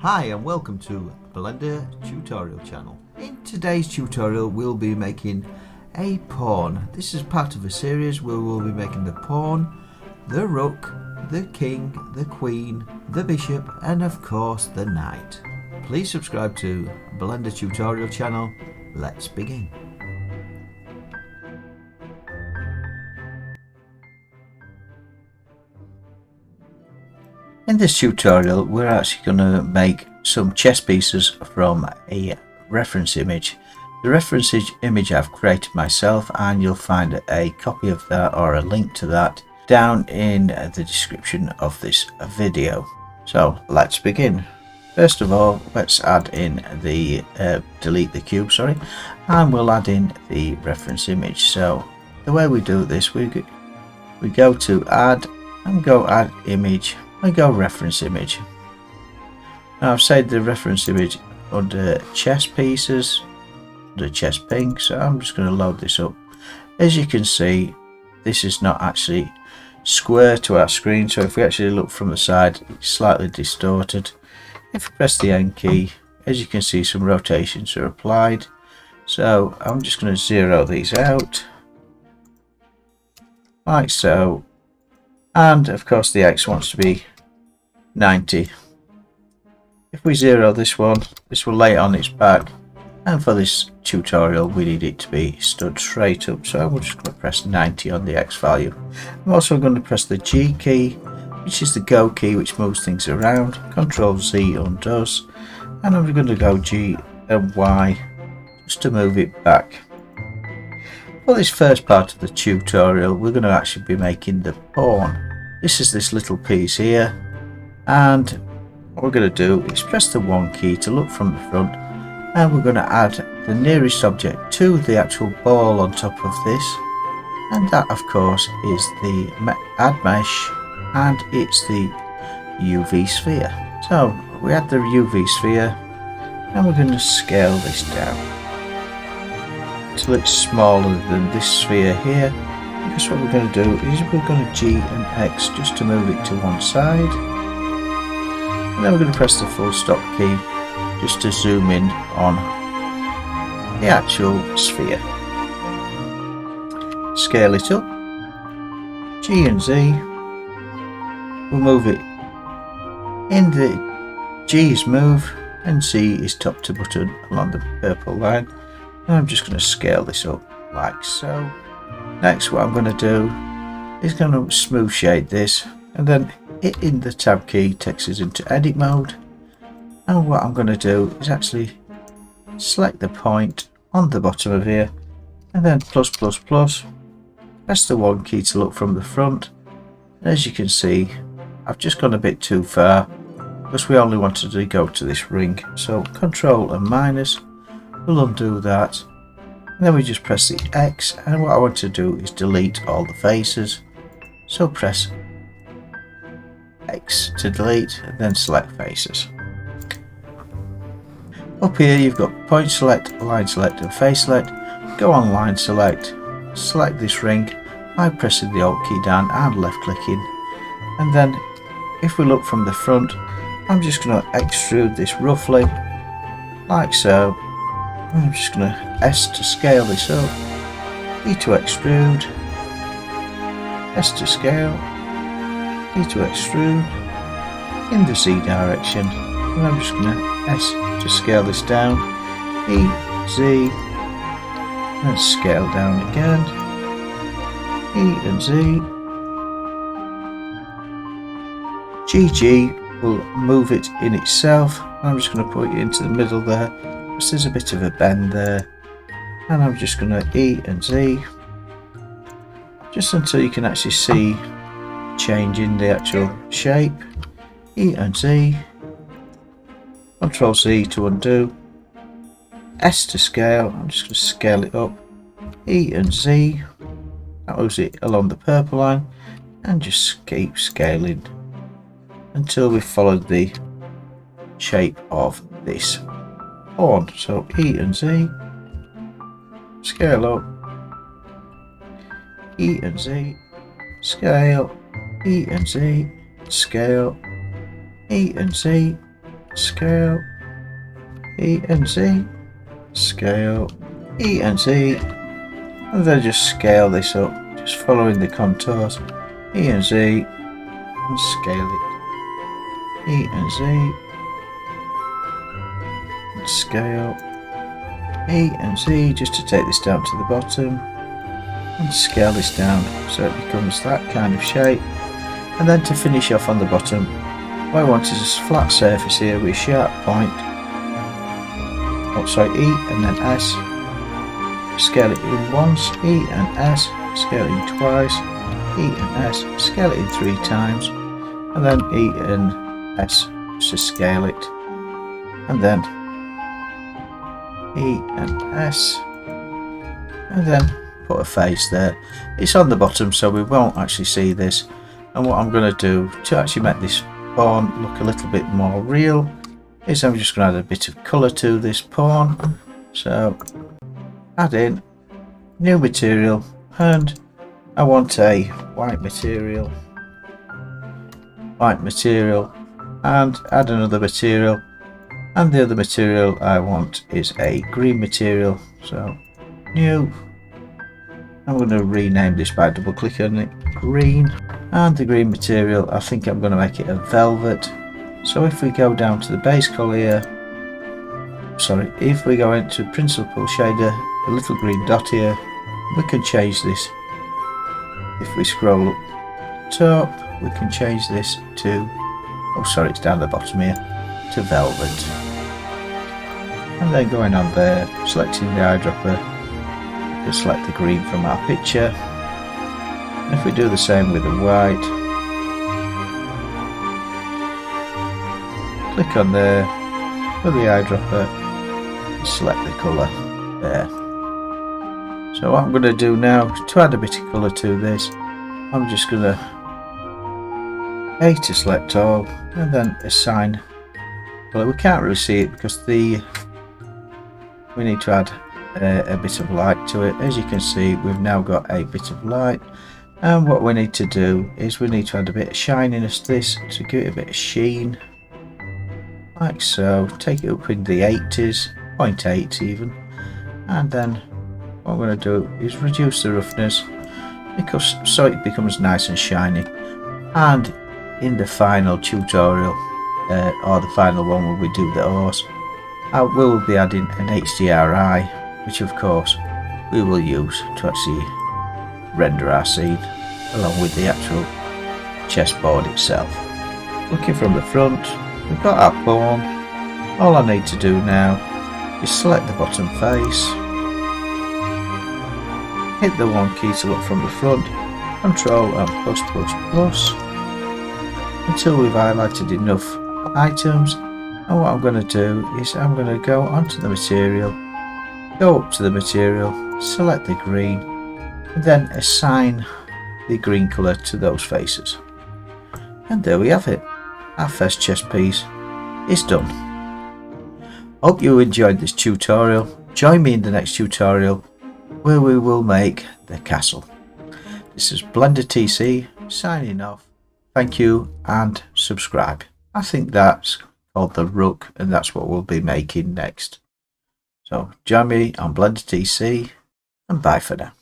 Hi and welcome to Blender tutorial channel. In today's tutorial we'll be making a pawn. This is part of a series where we'll be making the pawn, the rook, the king, the queen, the bishop and of course the knight. Please subscribe to Blender tutorial channel. Let's begin. In this tutorial we're actually going to make some chess pieces from a reference image. The reference image I've created myself, and you'll find a copy of that or a link to that down in the description of this video. So let's begin. First of all, let's add in the delete the cube, and we'll add in the reference image. So the way we do this, we go to add and go add image. I go reference image. Now I've saved the reference image under chess pieces, under chess pink, so I'm just going to load this up. As you can see, this is not actually square to our screen, so if we actually look from the side, it's slightly distorted. If we press the N key, as you can see, some rotations are applied. So I'm just going to zero these out, like so. And of course the X wants to be 90. If we zero this one, this will lay it on its back, and for this tutorial we need it to be stood straight up, so I'm just going to press 90 on the X value. I'm also going to press the G key, which is the go key, which moves things around. Control Z undoes, and I'm going to go G and Y just to move it back. For this first part of the tutorial we're going to actually be making the pawn. This is this little piece here, and what we're going to do is press the 1 key to look from the front, and we're going to add the nearest object to the actual ball on top of this, and that of course is the add mesh, and it's the UV sphere. So we add the UV sphere, and we're going to scale this down until it's smaller than this sphere here, because what we're going to do is we're going to G and X just to move it to one side, and then we're going to press the full stop key just to zoom in on the actual sphere. Scale it up, G and Z, we'll move it in the G's move, and Z is top to bottom along the purple line. And I'm just going to scale this up like so. Next, what I'm going to do is going to smooth shade this, and then hitting the tab key takes us into edit mode. And what I'm going to do is actually select the point on the bottom of here, and then press the 1 key to look from the front. And as you can see, I've just gone a bit too far because we only wanted to go to this ring. So Control and minus, we'll undo that, and then we just press the X, and what I want to do is delete all the faces, so press X to delete and then select faces. Up here you've got point select, line select and face select. Go on line select, select this ring by pressing the Alt key down and left clicking, and then if we look from the front, I'm just going to extrude this roughly like so. I'm just going to S to scale this up, E to extrude, S to scale, E to extrude in the Z direction, and I'm just going to S to scale this down, E, Z, and scale down again, E and Z, GG will move it in itself. I'm just going to put it into the middle there. There's a bit of a bend there, and I'm just going to E and Z just until you can actually see change in the actual shape. E and Z, Control Z to undo, S to scale. I'm just going to scale it up, E and Z, that moves it along the purple line, and just keep scaling until we've followed the shape of this pawn. So E and Z, scale up, E and Z, scale, E and Z, scale, E and Z, scale, E and Z, scale, E and Z, and then just scale this up, just following the contours, E and Z, and scale it, E and Z, and scale, E and Z, just to take this down to the bottom, and scale this down so it becomes that kind of shape. And then to finish off on the bottom, what I want is a flat surface here with a sharp point, E and then S, scale it in once, E and S, scale it in twice, E and S, scale it in 3 times, and then E and S to scale it, and then E and S, and then put a face there. It's on the bottom so we won't actually see this, and what I'm going to do to actually make this pawn look a little bit more real is I'm just going to add a bit of colour to this pawn. So add in new material, and I want a white material, and add another material, and the other material I want is a green material. So new, I'm going to rename this by double clicking on it, green, and the green material I think I'm going to make it a velvet. So if we go down to the base colour here, if we go into principal shader, the little green dot here, we can change this. If we scroll up top, we can change this to, it's down the bottom here, to velvet. And then going on there, selecting the eyedropper, we can select the green from our picture. And if we do the same with the white, click on there for the eyedropper and select the colour there. So what I'm going to do now to add a bit of colour to this, I'm just going to A to select all and then assign colour. We can't really see it because we need to add a bit of light to it. As you can see, we've now got a bit of light, and what we need to do is we need to add a bit of shininess to this to give it a bit of sheen, like so. Take it up in the 80s, 0.8 even, and then what I'm going to do is reduce the roughness so it becomes nice and shiny. And in the final tutorial, or the final one where we do the horse, I will be adding an HDRI, which of course we will use to actually render our scene along with the actual chessboard itself. Looking from the front, we've got our pawn. All I need to do now is select the bottom face, hit the 1 key to look from the front, Control and plus until we've highlighted enough items. And what I'm going to do is I'm going to go onto the material, go up to the material, select the green, and then assign the green colour to those faces. And there we have it. Our first chess piece is done. Hope you enjoyed this tutorial. Join me in the next tutorial where we will make the castle. This is Blender TC signing off. Thank you and subscribe. I think that's called the rook, and that's what we'll be making next. So join me on Blender TC, and bye for now.